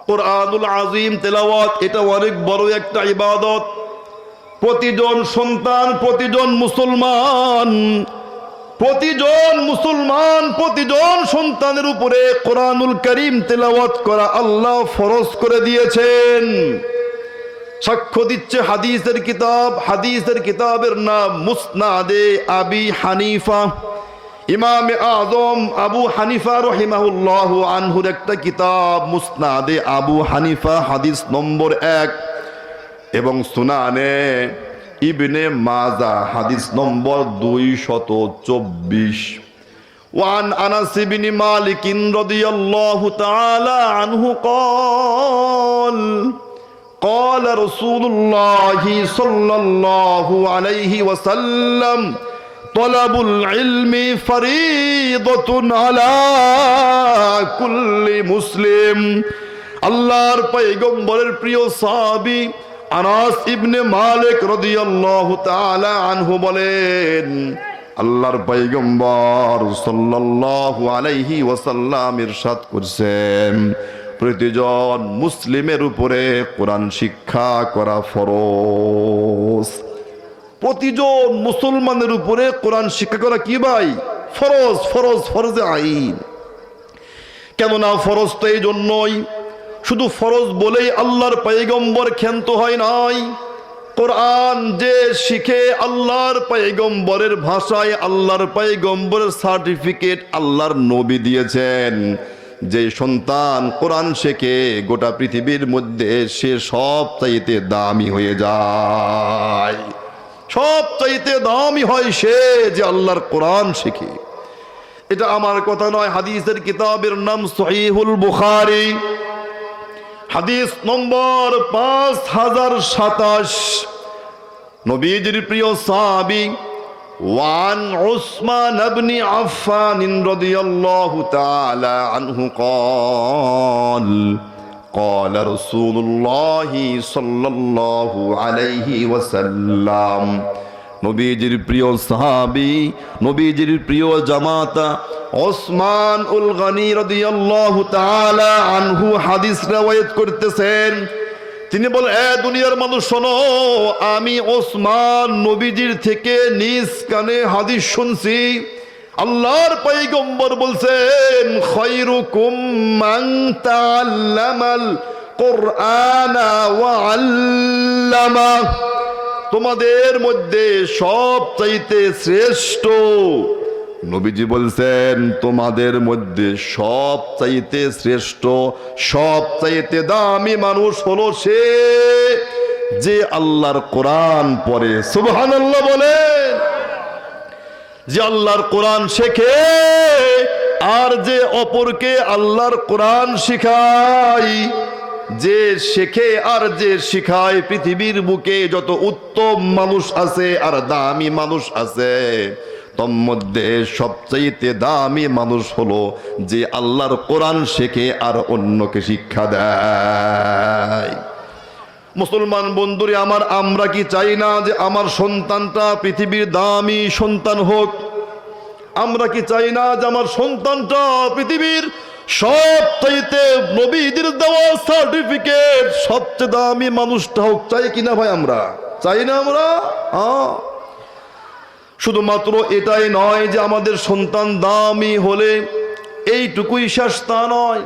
কোরআনুল আযীম তেলাওয়াত এটা অনেক বড় একটা ইবাদত। প্রতিজন সন্তান, প্রতিজন সন্তানের উপরে কোরআনুল কারীম তেলাওয়াত করা আল্লাহ ফরজ করে দিয়েছেন। সাক্ষ্য দিচ্ছে হাদিসের কিতাবের নাম মুসনাদে আবি হানিফা। ইমামে আজম আবু হানিফা রাহিমাহুল্লাহু আনহুর একটা কিতাব মুসনাদে আবু হানিফা হাদিস নম্বর 1 এবং সুনানে ইবনে মাজা হাদিস নম্বর 224। ওয়ান আনাস ইবনে মালিক রাদিয়াল্লাহু তাআলা আনহু قال قال رسول الله صلى الله عليه وسلم طلب العلم فريضة على كل مسلم। আল্লাহর পয়গম্বরের প্রিয় সাহাবী আনাস ইবনে মালিক রাদিয়াল্লাহু তাআলা আনহু বলেন, আল্লাহর পয়গম্বর সাল্লাল্লাহু আলাইহি ওয়াসাল্লাম ইরশাদ করেছেন, প্রতিজন মুসলিমের উপরে কোরআন শিক্ষা করা ফরজ। প্রতিজন মুসলমানের উপরে কোরআন শিক্ষা করা কি ভাই? ফরজে আইন। কেননা ফরজ তো এই জন্যই, শুধু ফরজ বলেই আল্লাহর পয়গম্বর ক্ষান্ত হয় নাই। কোরআন যে শিখে আল্লাহর পয়গম্বরের ভাষায়, আল্লাহর পয়গম্বরের সার্টিফিকেট আল্লাহর নবী দিয়েছেন। যে সন্তান কোরআন শেখে গোটা পৃথিবীর মধ্যে সে সব চাইতে দামি হয়ে যায়। সব চাইতে দামি হয় সে যে আল্লাহর কোরআন শেখে। এটা আমার কথা নয়, হাদিসের কিতাবের নাম সহিহুল বুখারী হাদিস নম্বর 5027। নবীজির প্রিয় সাহাবী ওয়ান উসমান ইবনে আফফান রাদিয়াল্লাহু তাআলা আনহু قال قال رسول الله صلى الله عليه وسلم। নবীজির প্রিয় সাহাবী, নবীজির প্রিয় জামাতা ওসমান উল গনি রাদিয়াল্লাহু তাআলা আনহু হাদিস riwayat করতেছেন। তিনি বলেন, এ দুনিয়ার মানুষ শোনো, আমি ওসমান নবীজির থেকে নিজ কানে হাদিস শুনছি। আল্লাহর পয়গম্বর বলছেন, খায়রুকুম মান তাআল্লামাল কুরআনা ওয়া আল্লামা। তোমাদের মধ্যে সবচাইতে শ্রেষ্ঠ, নবীজি বলছেন তোমাদের মধ্যে সবচাইতে শ্রেষ্ঠ, সবচাইতে দামি মানুষ হলো সে যে আল্লাহর কোরআন পড়ে। সুবহানাল্লাহ বলেন। যে আল্লাহর কোরআন শেখে আর যে অপরকে আল্লাহর কোরআন শিখায়। যে শেখে আর যে শিখায়, পৃথিবীর বুকে যত উত্তম মানুষ আছে আর দামি মানুষ আছে, তন্মধ্যে সবচাইতে দামি মানুষ হলো যে আল্লাহর কোরআন শেখে আর অন্যকে শিক্ষা দেয়। মুসলমান বন্ধুরে আমার, আমরা কি চাই না যে আমার সন্তানটা পৃথিবীর দামি সন্তান হোক? আমরা কি চাই না যে আমার সন্তানটা পৃথিবীর সবচাইতে নবীদের দেওয়া সার্টিফিকেট সবচেয়ে দামি মানুষটা হোক? চাই কিনা ভাই? আমরা চাই না? আমরা শুধুমাত্র এটাই নয় যে আমাদের সন্তান দামি হলে এইটুকুই শেষ, তা নয়।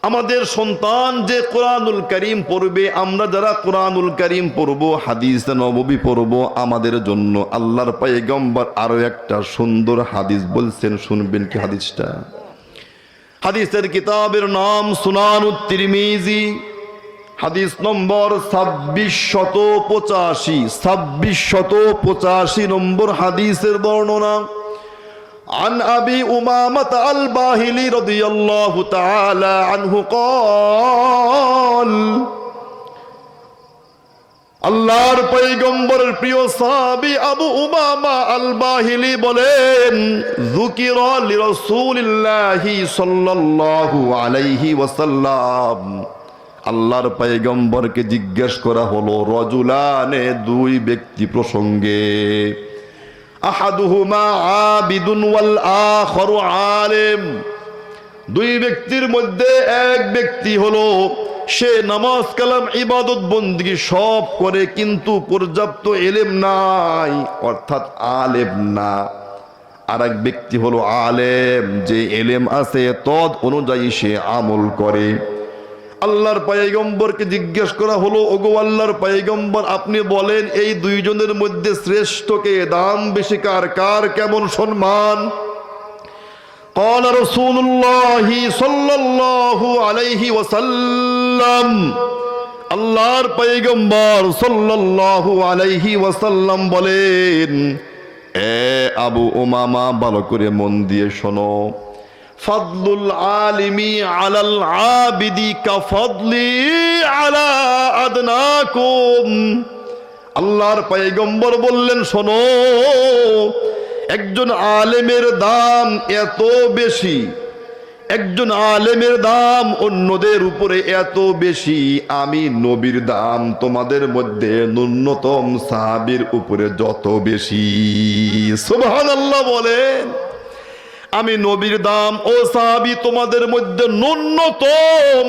আমাদের সন্তান যে কোরআনুল কারীম পড়বে, আমরা যারা কোরআনুল কারীম পড়ব, হাদিস নববী পড়ব, আমাদের জন্য আল্লাহর পয়গম্বর আরো একটা সুন্দর হাদিস বলছেন। শুনবেন কি হাদিসটা? হাদিসের কিতাবের নাম সুনানুত তিরমিজি হাদিস নম্বর 2685 নম্বর হাদিসের বর্ণনা। عن أبي أمامة الباهلي رضي الله تعالى عنه قال আল্লাহর পয়গম্বরের প্রিয় সাহাবী আবু উমামা আল বাহিলি বলেন, যুকিরা লিরাসূলিল্লাহি সাল্লাল্লাহু আলাইহি ওয়াসাল্লাম, আল্লাহর পয়গম্বরকে জিজ্ঞেস করা হলো রজুলানে, দুই ব্যক্তি প্রসঙ্গে। আহাদুহুমা আবিদুন ওয়াল আখারু আলিম, দুই ব্যক্তির মধ্যে এক ব্যক্তি হলো সে নামাজ কালাম ইবাদত বন্দেগী সব করে কিন্তু পর্যাপ্ত ইলম নাই, অর্থাৎ আলেম না। আর এক ব্যক্তি হলো আলেম, যে ইলম আছে তদ অনুযায়ী সে আমল করে। আল্লাহর পয়গম্বরকে জিজ্ঞেস করা হলো, ওগো আল্লাহর পয়গম্বর, আপনি বলেন এই দুইজনের মধ্যে শ্রেষ্ঠকে, দাম বেশি কার, কার কেমন সম্মান? قال رسول الله صلى الله عليه وسلم, আল্লাহর পয়গম্বর সাল্লাল্লাহু আলাইহি ওয়াসাল্লাম বলেন, এ আবু উমামা, ভালো করে মন দিয়ে শোনো, ফাদলুল আলিমি আলাল আবিদি কাফাদলি আলা আদনাকুম। আল্লাহর পয়গম্বর বললেন, শোনো, একজন আলেমের দাম এত বেশি, একজন আলেমের দাম অন্যদের উপরে এত বেশি, আমি নবীর দাম তোমাদের মধ্যে ন্যূনতম সাহাবীর উপরে যত বেশি। সুবহানাল্লাহ বলেন। আমি নবীর দাম ও সাহাবী তোমাদের মধ্যে ন্যূনতম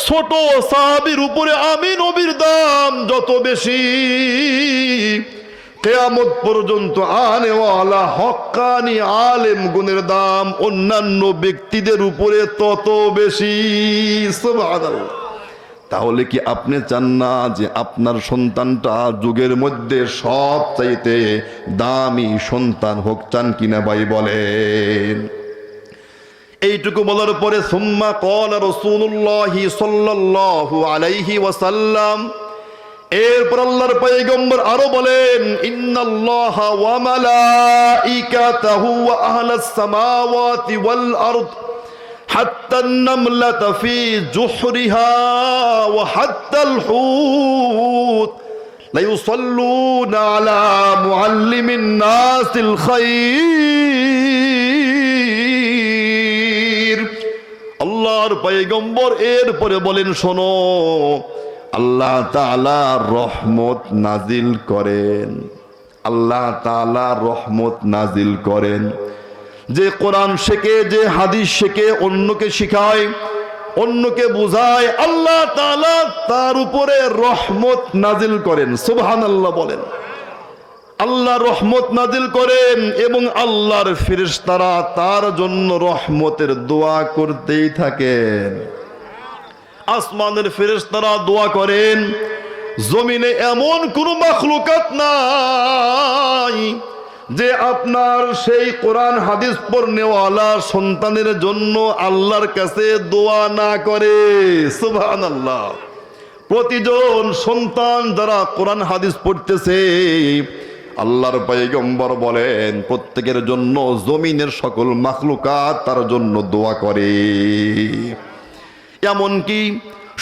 ছোট সাহাবীর উপরে আমি নবীর দাম যত বেশি, কিয়ামত পর্যন্ত আনেওয়ালা হক্কানি আলেম গুণের দাম অন্যান্য ব্যক্তিদের উপরে তত বেশি। সুবহানাল্লাহ। তাহলে কি আপনি চান না যে আপনার সন্তানটা যুগের মধ্যে সব চাইতে দামি সন্তান হোক? চান কিনা ভাই বলেন? এইটুকু বলার পরে সুম্মা ক্বালা রাসূলুল্লাহি সাল্লাল্লাহু আলাইহি ওয়াসাল্লাম, এরপর আল্লাহর পয়গম্বর আরো বলেন, ইন্নাল্লাহা ওয়া মালাইকাতাহু ওয়া আহলাস সামাওয়াতি ওয়াল আরদ হাত্তা আন-নামলাতা ফি জুহরিহা ওয়া হাত্তাল হুত লা ইউসাল্লুনা আলা মুআল্লিমিন নাসিল খায়র। আল্লাহর পয়গম্বর এরপরে বলেন, শোনো, আল্লাহ তাআলা রহমত নাজিল করেন, আল্লাহ তাআলা রহমত নাজিল করেন। যে কোরআন শেখে, যে হাদিস শেখে, অন্যকে শিখায়, অন্যকে বুঝায়, আল্লাহ তাআলা তার উপরে রহমত নাজিল করেন। সুবহানাল্লাহ বলেন। আল্লাহ রহমত নাজিল করেন এবং আল্লাহর ফেরেশতারা তার জন্য রহমতের দোয়া করতেই থাকেন। আসমানের ফেরেশতারা দোয়া করেন। জমিনে এমন কোন মাখলুকাত নাই যে আপনার সেই কোরআন হাদিস পড়নেওয়ালা সন্তানের জন্য আল্লাহর কাছে দোয়া না করে। সুবহানাল্লাহ। প্রতিজন সন্তান যারা কোরআন হাদিস পড়তেছে, আল্লাহর পয়গম্বর বলেন প্রত্যেকের জন্য জমিনের সকল মাখলুকাত তার জন্য দোয়া করে। এমনকি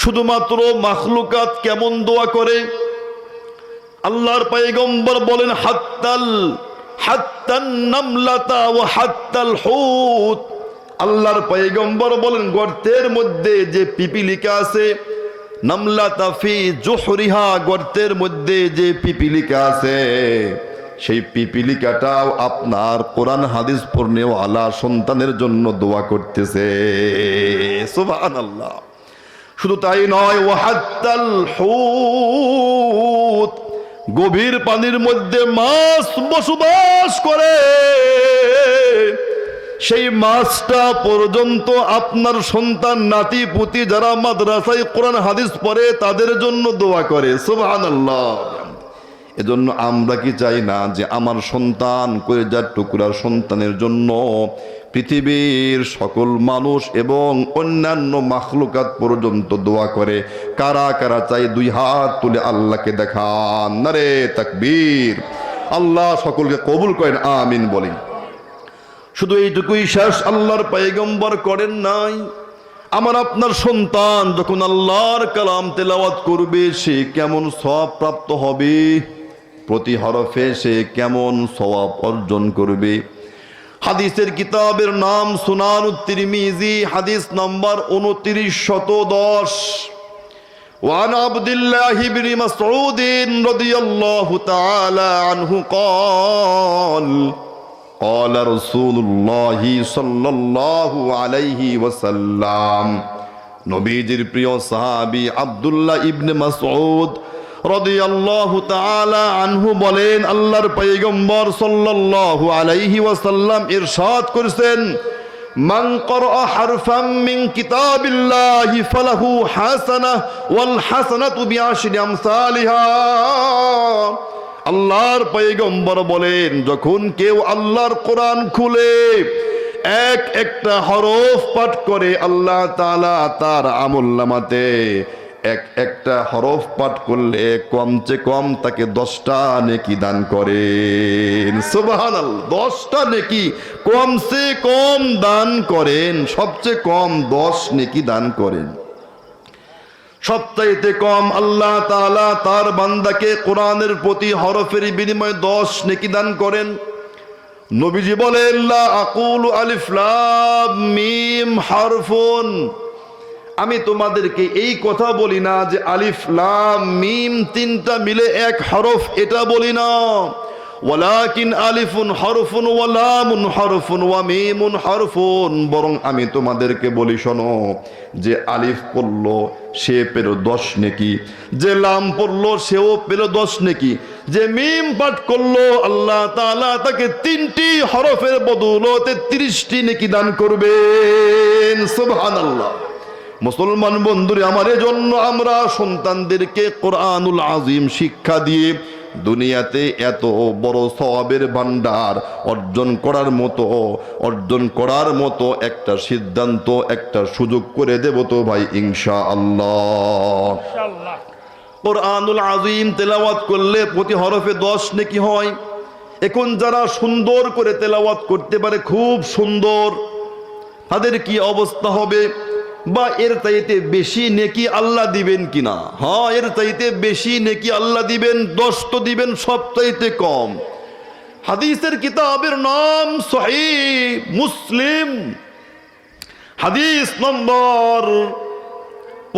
শুধুমাত্র মাখলুকাত কেমন দোয়া করে? আল্লাহর পয়গম্বর বলেন, হাত্তান নামলাতা ওয়া হাত্তাল হুত। আল্লাহর পয়গম্বর বলেন, গর্তের মধ্যে যে পিপিলিকা আছে, নামলাতা ফি জুহরিহা, গর্তের মধ্যে যে পিপিলিকা আছে, সেই পিপিলিকাটাও আপনার কোরআন হাদিস পড়নেওয়ালা সন্তানের জন্য দোয়া করতেছে। সুবহানাল্লাহ। শুধু তাই নয়, ওয়াহাত্তাল হুত, গভীর পানির মধ্যে মাছ বসবাস করে, সেই মাছটা পর্যন্ত আপনার সন্তান নাতি পুতি যারা মাদ্রাসায় কোরআন হাদিস পড়ে তাদের জন্য দোয়া করে। সুবহানাল্লাহ। এজন্য আমরা কি চাই না যে আমার সন্তান, কলিজার টুকরার সন্তানের জন্য পৃথিবীর সকল মানুষ এবং অন্যান্য মাখলুকাত পর্যন্ত দোয়া করে? কারা কারা চাই দুই হাত তুলে আল্লাহকে দেখান। নারে তাকবীর। আল্লাহ সকলকে কবুল করেন, আমিন বলি। শুধু এইটুকুই শেষ আল্লাহর পয়গম্বর করেন নাই, আমার আপনার সন্তান যখন আল্লাহর কালাম তেলাওয়াত করবে সে কেমন সওয়াব প্রাপ্ত হবে, প্রতি হরফে সে কেমন সওয়াব অর্জন করবে। হাদিসের কিতাবের নাম সুনানুত তিরমিজি, হাদিস নাম্বার 2910। ওয়ান আব্দুল্লাহ ইবনে মাসউদ রাদিয়াল্লাহু তাআলা আনহু قال قال رسول الله صلى الله عليه وسلم নবীজির প্রিয় সাহাবী আব্দুল্লাহ ইবনে মাসউদ রাদিয়াল্লাহু তাআলা আনহু বলেন, আল্লাহর পয়গম্বর সাল্লাল্লাহু আলাইহি ওয়াসাল্লাম ইরশাদ করেছেন, মান ক্বারা হারফাম মিন কিতাবিল্লাহি ফালাহু হাসানাহ ওয়াল হাসানাতু বিআশরি আমসালিহা। আল্লাহর পয়গম্বর বলেন, যখন কেউ আল্লাহর কোরআন খুলে একটা হরফ পাঠ করে, আল্লাহ তাআলা তার আমলনামাতে একটা হরফ পাঠ করলে কমচে কম তাকে 10টা নেকি দান করেন। সুবহানাল্লাহ, 10টা নেকি কমসে কম দান করেন, সবচেয়ে কম 10 নেকি দান করেন। সবচাইতে কম আল্লাহ তাআলা তার বান্দাকে কোরআনের প্রতি হরফের বিনিময়ে 10 নেকি দান করেন। নবীজি বলেন, লা আকুলু আলিফ লাম মিম হারফুন, আমি তোমাদেরকে এই কথা বলি না যে আলিফ লাম মিম 3টা মিলে এক হরফ, এটা বলি না। ওয়ালাকিন আলিফুন হরফুন ওয়া লামুন হরফুন ওয়া মিমুন হরফুন, বরং আমি তোমাদেরকে বলি শোনো, যে আলিফ পড়লো সে পেল 10 নেকি, যে লাম পড়লো সেও পেল 10 নেকি, যে মিম পাঠ করলো আল্লাহ তাআলা তাকে 3টি হরফের বদৌলতে 30টি নেকি দান করবেন। সুবহানাল্লাহ। মুসলমান বন্ধুরে আমার, এজন্য আমরা সন্তানদেরকে কোরআনুল আযীম শিক্ষা দিয়ে দুনিয়াতে এত বড় সওয়াবের ভান্ডার অর্জন করার মতো একটা সিদ্ধান্ত, একটা সুযোগ করে দেব তো ভাই, ইনশাআল্লাহ। কোরআনুল আযীম তেলাওয়াত করলে প্রতি হরফে 10 নেকি হয়। এখন যারা সুন্দর করে তেলাওয়াত করতে পারে, খুব সুন্দর, তাদের কি অবস্থা হবে? বা এর চাইতে বেশি নেকি আল্লাহ দিবেন কিনা? হ্যাঁ, এর চাইতে বেশি নেকি আল্লাহ দিবেন, 10 তো দিবেন, সব চাইতে কম। হাদিসের কিতাবের নাম সহিহ মুসলিম, হাদিস নম্বর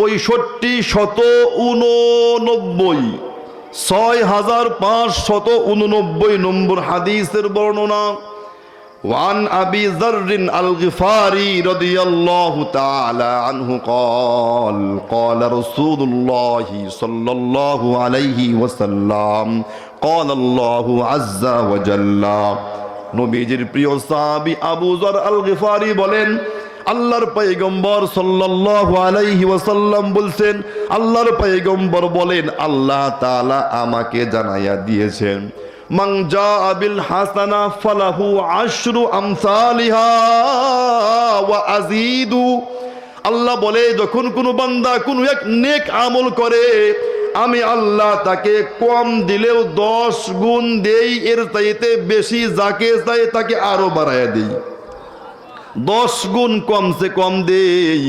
6589, 6589 নম্বর হাদিসের বর্ণনা। وعن أبي ذر الغفاري رضي الله تعالى عنه قال قال رسول الله صلى الله عليه وسلم قال الله عز وجل নবীজির প্রিয় সাহাবী আবু যর আল গিফারি বলেন, আল্লাহর পয়গম্বর সাল্লাল্লাহু আলাইহি ওয়াসাল্লাম বলছেন, আল্লাহর পয়গম্বর বলেন, আল্লাহ তাআলা আমাকে জানাইয়া দিয়েছেন, মান জাআ বিল হাসানা ফালাহু আশরু আমসালিহা ওয়া আযীদু। আল্লাহ বলে, যখন কোনো বান্দা কোনো এক নেক আমল করে, আমি আল্লাহ তাকে কম দিলেও 10 গুণ দেই, এর চাইতে বেশি যাকে চাই তাকে আরো বাড়ায়া দেই। 10 গুণ কমসে কম দেই,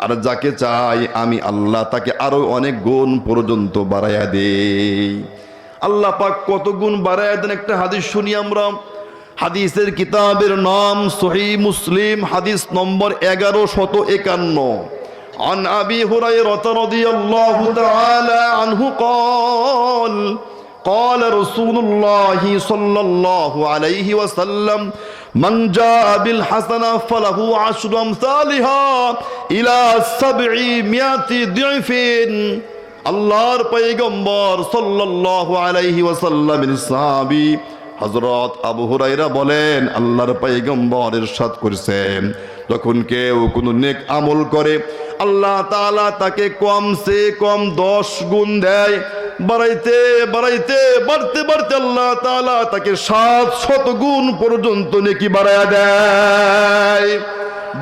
আর যাকে চাই আমি আল্লাহ তাকে আরো অনেক গুণ পর্যন্ত বাড়ায়া দেই। আল্লাহ পাক কত গুণ বাড়ায়া দেন, একটা হাদিস শুনি আমরা। হাদিসের কিতাবের নাম সহিহ মুসলিম, হাদিস নম্বর 1151। عن أبي هريرة رضي الله تعالى عنه قال قال رسول الله صلى الله عليه وسلم من جاء بالحسنة فله 10 أمثالها إلى 700 ضعف। আল্লাহর পয়গম্বর সাল্লাল্লাহু আলাইহি ওয়াসাল্লামের সাহাবী হযরত আবু হুরায়রা বলেন, আল্লাহর পয়গম্বর ইরশাদ করেছেন, যখন কেউ কোনো নেক আমল করে, আল্লাহ তাআলা তাকে কমসে কম 10 গুণ দেয়। বাড়াইতে বাড়াইতে বাড়তে বাড়তে আল্লাহ তাআলা তাকে 700 গুণ পর্যন্ত নেকি বাড়ায়া দেয়।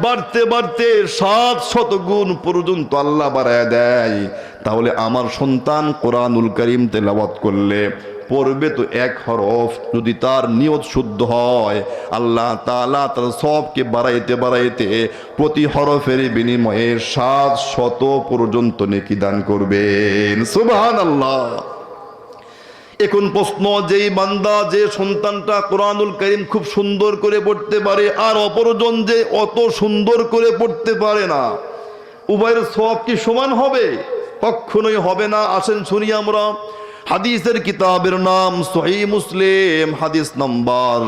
বাড়তে বাড়তে 700 গুণ পর্যন্ত আল্লাহ বাড়ায়া দেয়। তাহলে আমার সন্তান কোরআনুল কারীম তেলাওয়াত করলে পড়বে তো এক হরফ, যদি তার নিয়ত শুদ্ধ হয়, আল্লাহ তাআলা তার সবকে বাড়াইতে বাড়াইতে প্রতি হরফের বিনিময়ে 700 পর্যন্ত নেকি দান করবেন। সুবহানাল্লাহ। এখন প্রশ্ন, যেই বান্দা, যে সন্তানটা কোরআনুল কারীম খুব সুন্দর করে পড়তে পারে, আর অপরজন যে অত সুন্দর করে পড়তে পারে না, উভয়ের সওয়াব কি সমান হবে? কখনোই হবে না। আসেন শুনি আমরা। হাদিসের কিতাবের নাম সহিহ মুসলিম, হাদিস নাম্বার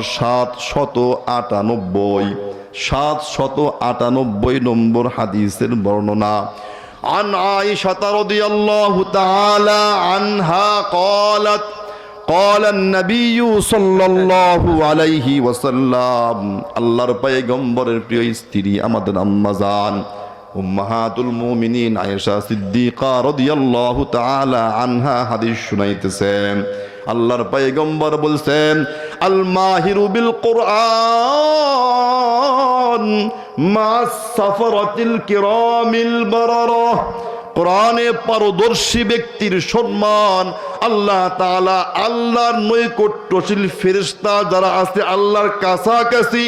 798 নম্বর হাদিসের বর্ণনা। عن عائشة رضي الله تعالى عنها قالت قال النبي صلى الله عليه وسلم আল্লাহর পয়গম্বরের প্রিয় স্ত্রী আমাদের আম্মা জান উম্মাহাতুল মুমিনিন আয়েশা সিদ্দিকা রাদিয়াল্লাহু তাআলা আনহা হাদিস শুনাইতেছেন। আল্লাহর পয়গম্বর বলছেন, আল মাহিরু বিল কুরআন মা'আস সাফরাতিল কিরামিল বারারা। কোরআনে পারদর্শী ব্যক্তির সম্মান আল্লাহ তাআলা আল্লাহর নৈকট্যশীল ফেরেশতা যারা আছে আল্লাহর কাছাকাছি,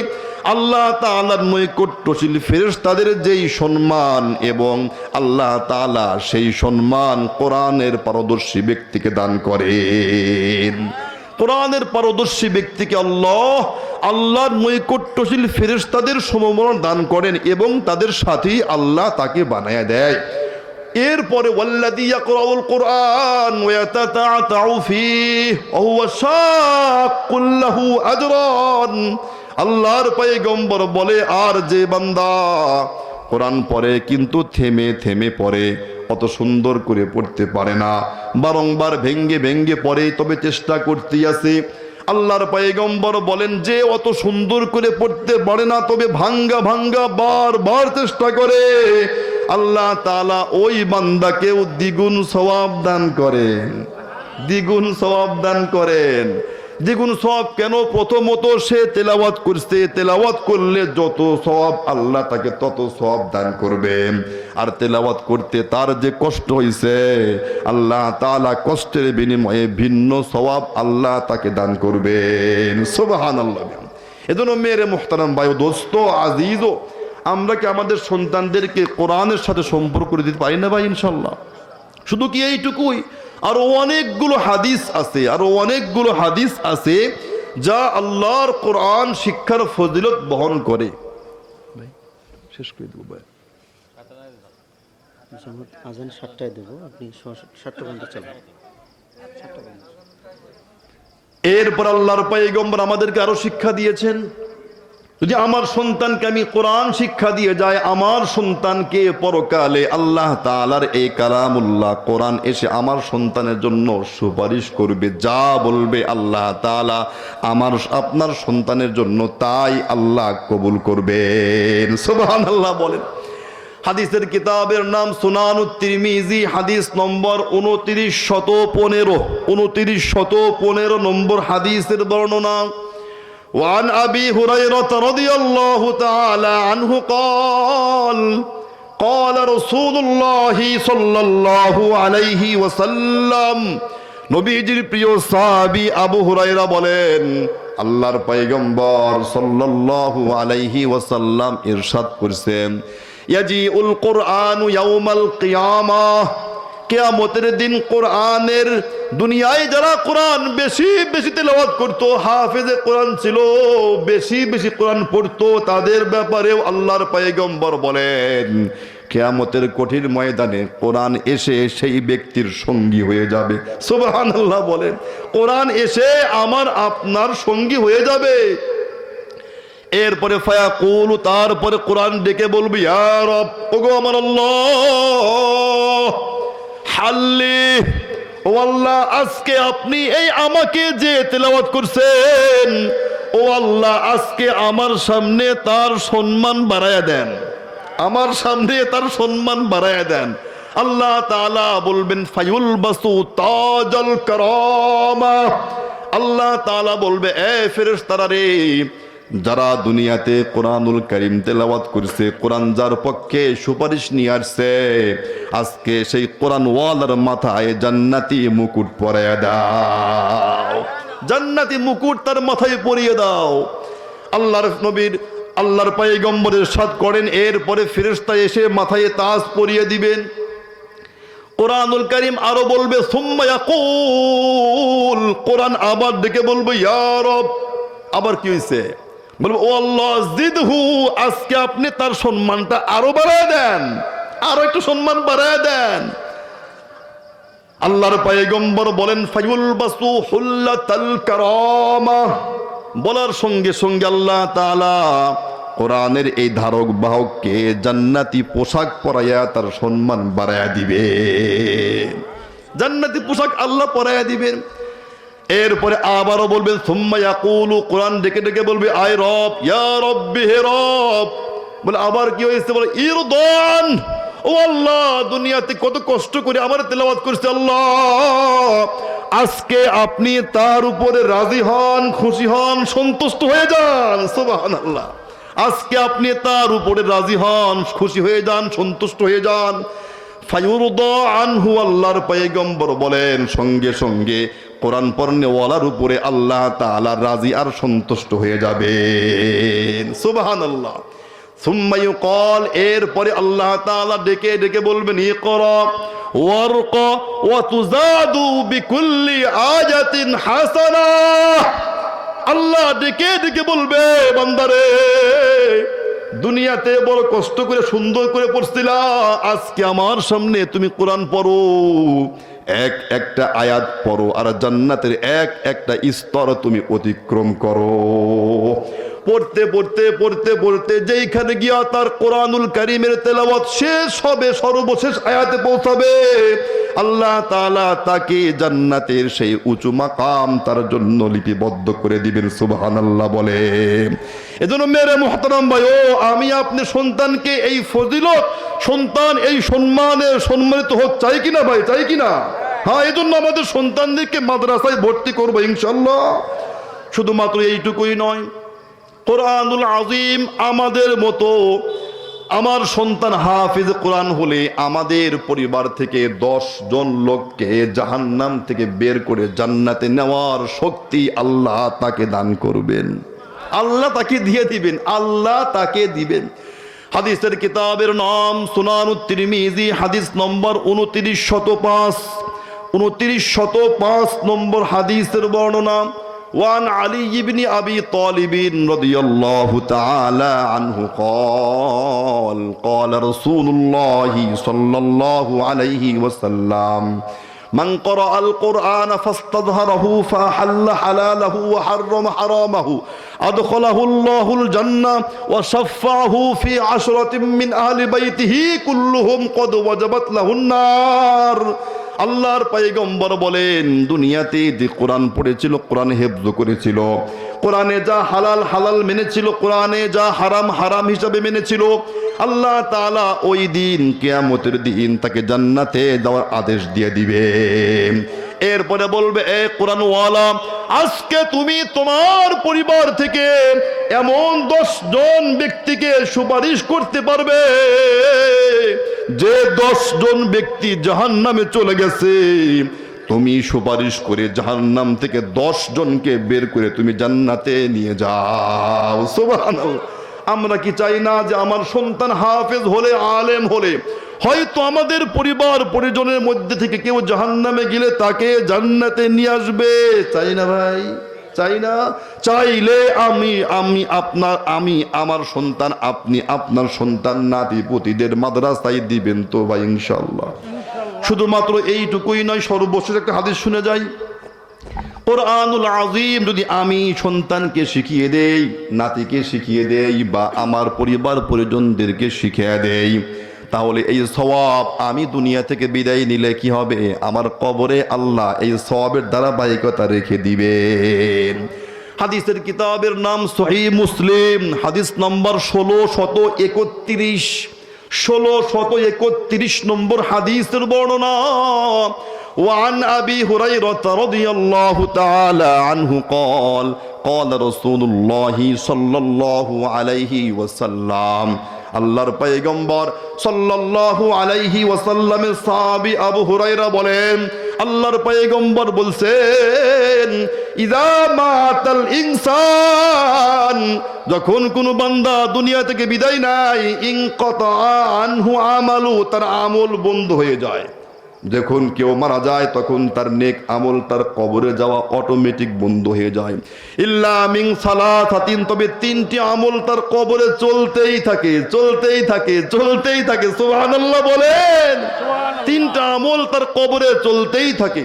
আল্লাহ তাআলার নৈকট্যশীল ফেরেশতাদের যেই সম্মান এবং আল্লাহ তাআলা সেই সম্মান কোরআনের পারদর্শী ব্যক্তিকে দান করেন। কোরআনের পারদর্শী ব্যক্তিকে আল্লাহর নৈকট্যশীল ফেরেশতাদের সমমর্যাদা দান করেন এবং তাদের সাথেই আল্লাহ তাকে বানায়া দেয়। এরপরে ওয়াল্লাযী ইয়াকরাউল কুরআন ওয়া ইয়াতাতাআউ ফীহি ওয়া হুয়া শাক্কুল লাহু আজরান। আল্লাহর পয়গম্বর বলে, আর যে বান্দা কোরআন পড়ে কিন্তু থেমে থেমে পড়ে, অত সুন্দর করে পড়তে পারে না, বারংবার ভেঙ্গে ভেঙ্গে পড়ে, তবে চেষ্টা করতেই আছে। আল্লাহর পয়গম্বর বলেন, যে অত সুন্দর করে পড়তে পারে না তবে ভাঙ্গা ভাঙ্গা বারবার চেষ্টা করে, আল্লাহ তাআলা ওই বান্দাকেও দ্বিগুণ সওয়াব দান করেন, দ্বিগুণ সওয়াব দান করেন। দ্বিগুণ সওয়াব কেন? প্রথমত সে তেলাওয়াত করছে, তেলাওয়াত করলে যত সওয়াব আল্লাহ তাকে তত সওয়াব দান করবেন। আর তেলাওয়াত করতে তার যে কষ্ট হয়েছে আল্লাহ তাআলা কষ্টের বিনিময়ে ভিন্ন সওয়াব আল্লাহ তাকে দান করবেন। সুবহানাল্লাহ। এজন্য মেরে মুহতারাম ভাই ও দোস্ত আজিজ, আমরা কি আমাদের সন্তানদেরকে কোরআনের সাথে সম্পর্ক করে দিতে পারি না ভাই? ইনশাল্লাহ। শুধু কি এইটুকুই? আরো অনেকগুলো হাদিস আছে যা আল্লাহর কোরআন শিক্ষার ফজিলত বহন করে। শেষ করে দেবো ভাই, আজান 7টায় দেব, আপনি 7টা পর্যন্ত চলেন। এরপর আল্লাহর পয়গম্বর আমাদেরকে আরো শিক্ষা দিয়েছেন, যদি আমার সন্তানকে আমি কোরআন শিক্ষা দিয়ে যায়, আমার সন্তানকে পরকালে আল্লাহ তাআলার এই কালামুল্লাহ কোরআন এসে আমার সন্তানের জন্য সুপারিশ করবে। যা বলবে আল্লাহ তাআলা আমার আপনার সন্তানের জন্য তাই আল্লাহ কবুল করবেন। সুবহানাল্লাহ বলেন। হাদিসের কিতাবের নাম সুনানুত তিরমিজি, হাদিস নম্বর 2915 নম্বর হাদিসের বর্ণনা। وعن أبي هريرة رضي الله تعالى عنه قال قال رسول الله صلى الله عليه وسلم নবীজির প্রিয় সাহাবী আবু হুরায়রা বলেন, আল্লাহর পয়গম্বর সাল্লাল্লাহু আলাইহি ওয়াসাল্লাম ইরশাদ করেছেন, ইয়াজিউল কুরআনু ইয়াউমাল কিয়ামাহ, কিয়ামতের দিন কোরআনের দুনিয়ায় যারা কোরআন বেশি বেশি তেলাওয়াত করতো, হাফেজে কোরআন ছিল, বেশি বেশি কোরআন পড়তো, তাদের ব্যাপারেও আল্লাহর পয়গম্বর বলেন কিয়ামতের কঠিন ময়দানে কোরআন এসে সেই ব্যক্তির সঙ্গী হয়ে যাবে। সুবহানাল্লাহ বলেন। কোরআন এসে আমার আপনার সঙ্গী হয়ে যাবে। এরপরে ফায়াকুলু, তারপরে কোরআন ডেকে বলবে, ইয়া রব, ওগো আমার আল্লাহ, হাল্লি, ও আল্লাহ আজকে আপনি এই আমাকে যে তেলাওয়াত করছেন, ও আল্লাহ আজকে আমার সামনে তার সম্মান বাড়ায়া দেন, আমার সামনে তার সম্মান বাড়ায়া দেন। আল্লাহ তাআলা বলবেন, ফায়ুল বাসু তাজাল কারামা, আল্লাহ তাআলা বলবে, এ ফেরেশতারা রে, যারা দুনিয়াতে কোরআনুল কারীম তেলাওয়াত করছে, কোরআন যার পক্ষে সুপারিশ নিয়ে আসছে, আজকে সেই কোরআন ওয়ালার মাথায় জান্নাতি মুকুট পরিয়ে দাও, জান্নাতি মুকুট তার মাথায় পরিয়ে দাও। আল্লাহর পয়গম্বরের ইরশাদ করেন, এরপরে ফেরেশতা এসে মাথায় তাজ পরিয়ে দিবেন। কোরআনুল কারীম আরো বলবে, সুম্মা ইয়াকুল, কোরআন আবার ডেকে বলবে, ইয়া রব, আবার কি হইছে? বলবো, ও আল্লাহ জিদহু, আজকে আপনি তার সম্মানটা আরো বাড়ায় দেন, আরো একটু সম্মান বাড়ায় দেন। আল্লাহর পয়গম্বর বলেন ফায়ুলবাসু হুল্লাতাল কারামা, বলার সঙ্গে সঙ্গে আল্লাহ তাআলা কোরআনের এই ধারক বাহককে জান্নাতি পোশাক পরাইয়া তার সম্মান বাড়াইয়া দিবে। জান্নাতি পোশাক আল্লাহ পরাইয়া দিবেন। এরপরে আবারও বলবেন সুম্মা ইয়াকুলু, কোরআন ডেকে ডেকে বলবে আয় রব, ইয়া রব্বি, হে রব। বলে আবার কি হয়েছে? বলে ইরদান, ও আল্লাহ দুনিয়াতে কত কষ্ট করে আমার তেলাওয়াত করছে আল্লাহ, আজকে আপনি তার উপরে রাজি হন, খুশি হন, সন্তুষ্ট হয়ে যান। সুবহানাল্লাহ। আজকে আপনি তার উপরে রাজি হন, খুশি হয়ে যান, সন্তুষ্ট হয়ে যান। ফায়ুরদা আনহু, আল্লাহর পয়গম্বর বলেন সঙ্গে সঙ্গে কোরআন পড়নেওয়ালার উপরে আল্লাহ তাআলা রাজি আর সন্তুষ্ট হয়ে যাবেন। সুবহানাল্লাহ। সুম্মা ইউকাল, এরপরে আল্লাহ তাআলা ডেকে ডেকে বলবেন ইকরা ওয়ারকা ওয়া তুজাদু বিকুল্লি আয়াতিন হাসানা। আল্লাহ ডেকে ডেকে বলবে বান্দারে, দুনিয়াতে বড় কষ্ট করে সুন্দর করে পড়ছিলা, আজকে আমার সামনে তুমি কোরআন পড়ো, এক একটা আয়াত পড়ো, আর জান্নাতের এক একটা স্তর তুমি অতিক্রম করো। পড়তে পড়তে পড়তে পড়তে যেইখানে গিয়া তার কোরআনুল কারীমের তেলাওয়াত শেষ হবে, সর্বশেষ আয়াতে পৌঁছাবে, আল্লাহ তাআলা তাকে জান্নাতের সেই উঁচু মাকাম তার জন্য লিপিবদ্ধ করে দিবেন। সুবহানাল্লাহ বলে। এজন্য মেরে মুহতারাম ভাই, ও আমি আপনি সন্তানকে এই ফজিলত, সন্তান এই সম্মানিত হোক, চাই কিনা ভাই? চাই কিনা? হ্যাঁ, এজন্য আমাদের সন্তানদেরকে মাদ্রাসায় ভর্তি করবো ইনশাআল্লাহ। শুধুমাত্র এইটুকুই নয়, কোরআনুল আযীম আমাদের মতো আমার সন্তান হাফিজ কোরআন হলে আমাদের পরিবার থেকে 10 জন লোককে জাহান্নাম থেকে বের করে জান্নাতে নেওয়ার শক্তি আল্লাহ তাকে দান করবেন। আল্লাহ তাকে দিয়ে দিবেন, আল্লাহ তাকে দিবেন। হাদিসের কিতাবের নাম সুনানুত তিরমিজি, হাদিস নম্বর 2905 নম্বর হাদিসের বর্ণনা। وعن علي بن أبي طالب رضي الله تعالى عنه قال قال رسول الله صلى الله عليه وسلم من قرأ القرآن فاستظهره فأحل حلاله وحرم حرامه أدخله الله الجنة وشفعه في 10 من أهل بيته كلهم قد وجبت له النار। আল্লাহর পয়গম্বর বলেন, দুনিয়াতে যে কোরআন পড়েছিল, কোরআন হেফজ করেছিল, কোরআনে যা হালাল হালাল মেনেছিল, কোরআনে যা হারাম হারাম হিসাবে মেনেছিল, আল্লাহ তাআলা ওই দিন কিয়ামতের দিন তাকে জান্নাতে যাওয়ার আদেশ দিয়ে দিবে। এরপরে বলবে, এ কোরআনওয়ালা, আজকে তুমি তোমার পরিবার থেকে এমন 10 জন ব্যক্তিকে সুপারিশ করতে পারবে যে 10 জন ব্যক্তি জাহান্নামে চলে গেছে, তুমি সুপারিশ করে জাহান্নাম থেকে 10 জনকে বের করে তুমি জান্নাতে নিয়ে যাও। সুবহানাল্লাহ। আমরা কি চাই না যে আমার সন্তান হাফেজ হলে, আলেম হলে, হয়তো আমাদের পরিবার পরিজনের মধ্যে থেকে কেউ জাহান্নামে গেলে তাকে জান্নাতে নিয়ে আসবে? চাই না ভাই? চাই না? চাইলে আমি আমার সন্তান, আপনি আপনার সন্তান, নাতি পুতিদের মাদ্রাসায় দিবেন তো ভাই ইনশাআল্লাহ। শুধুমাত্র এইটুকুই নয়, সর্বশেষ একটা হাদিস শুনে যাই। কোরআনুল আযীম যদি আমি সন্তানকে শিখিয়ে দেই, নাতিকে শিখিয়ে দেই, বা আমার পরিবার পরিজনদেরকে শিখিয়ে দেই, তাহলে এই সওয়াব আমি দুনিয়া থেকে বিদায় নিলে কি হবে? আমার কবরে আল্লাহ এই সওয়াবের ধারাবাহিকতা রেখে দিবেন। হাদিসের কিতাবের নাম সহিহ মুসলিম, হাদিস নম্বর 1631 নম্বর হাদিসের বর্ণনা। وعن أبي هريرة رضي الله تعالى عنه قال قال رسول الله صلى الله عليه وسلم, আল্লাহর পয়গম্বর সাল্লাল্লাহু আলাইহি ওয়াসাল্লামের সাহাবী আবু হুরায়রা বলেন, আল্লাহর পয়গম্বর বলছেন, ইযা মাতাল ইনসান, যখন কোনো বান্দা দুনিয়া থেকে বিদায় নেয়, ইনকাতা আনহু আমালু, তার আমল বন্ধ হয়ে যায়। যখন কেউ মারা যায় তখন তার নেক আমল তার কবরে যাওয়া অটোমেটিক বন্ধ হয়ে যায়। ইল্লা মিন সালাসাতিন, তবে তিনটি আমল তার কবরে চলতেই থাকে, চলতেই থাকে, চলতেই থাকে। সুবহানাল্লাহ বলেন। তিনটা আমল তার কবরে চলতেই থাকে।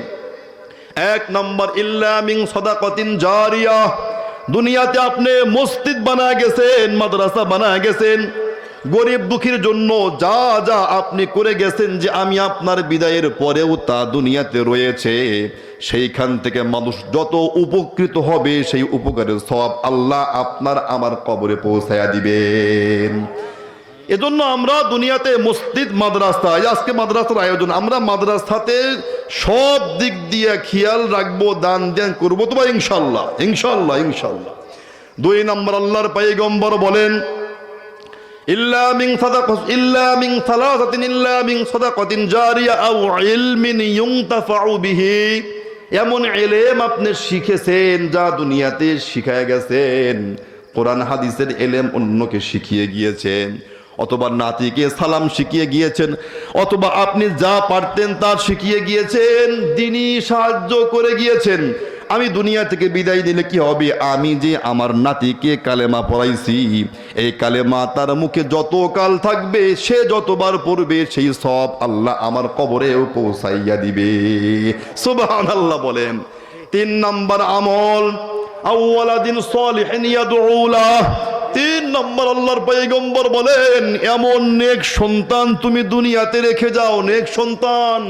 এক নম্বর, ইল্লা মিন সাদাকাতিন জারিয়া, দুনিয়াতে আপনি মসজিদ বানায় গেছেন, মাদ্রাসা বানায় গেছেন, গরিব দুঃখীর জন্য যা যা আপনি করে গেছেন, যে আমি আপনার বিদায়ের পরেও তা দুনিয়াতে রয়েছে, সেইখান থেকে মানুষ যত উপকৃত হবে সেই উপকারের সওয়াব আল্লাহ আপনার আমার কবরে পৌঁছায়া দিবেন। এজন্য আমরা দুনিয়াতে মসজিদ মাদ্রাসা, আজকে মাদ্রাসার আয়োজন, আমরা মাদ্রাসাতে সব দিক দিয়ে খেয়াল রাখবো, দান ধ্যান করবো তো ভাই, ইনশাল্লাহ ইনশাল্লাহ ইনশাল্লাহ। দুই নম্বর, আল্লাহর পয়গম্বর বলেন, ইল্লা মিন সালাসাতিন ইল্লা মিন সাদাকাতিন জারিয়া আও ইলমিন ইউনতাফাউ বিহি, এমন ইলম আপনি শিখেছেন যা দুনিয়াতে শিখায় গেছেন, কোরআন হাদিসের ইলম অন্যকে শিখিয়ে গিয়েছেন, অথবা নাতিকে সালাম শিখিয়ে গিয়েছেন, অথবা আপনি যা পারতেন তা শিখিয়ে গিয়েছেন, দিনই সাহায্য করে গিয়েছেন। আমি দুনিয়া থেকে বিদায় নিলে কি হবে, আমি যে আমার নাতিকে কালেমা পড়াইছি, এই কালেমা তার মুখে যত কাল থাকবে, সে যতবার পড়বে, সেই সব আল্লাহ আমার কবরেও পৌঁছাইয়া দিবে। সুবহানাল্লাহ বলেন। তিন নম্বর আমল, আওয়ালাদিন সালিহিন ইয়াদউ লাহ, তিন নম্বর আল্লাহর পয়গম্বর বলেন, এমন নেক সন্তান তুমি দুনিয়াতে রেখে যাও, নেক সন্তান,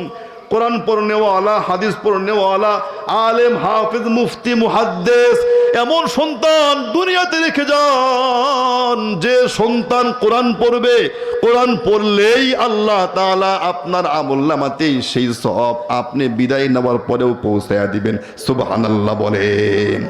কোরআন পড়নেওয়ালা, হাদিস পড়নেওয়ালা, আলেম, হাফিজ, মুফতি, মুহাদ্দিস, এমন সন্তান দুনিয়াতে রেখে যান, যে সন্তান কোরআন পড়বে, কোরআন পড়লেই আল্লাহ তাআলা আপনার আমলনামাতেই সেই সওয়াব আপনি বিদায় নেওয়ার পরেও পৌঁছায়া দিবেন। সুবহানাল্লাহ বলেন।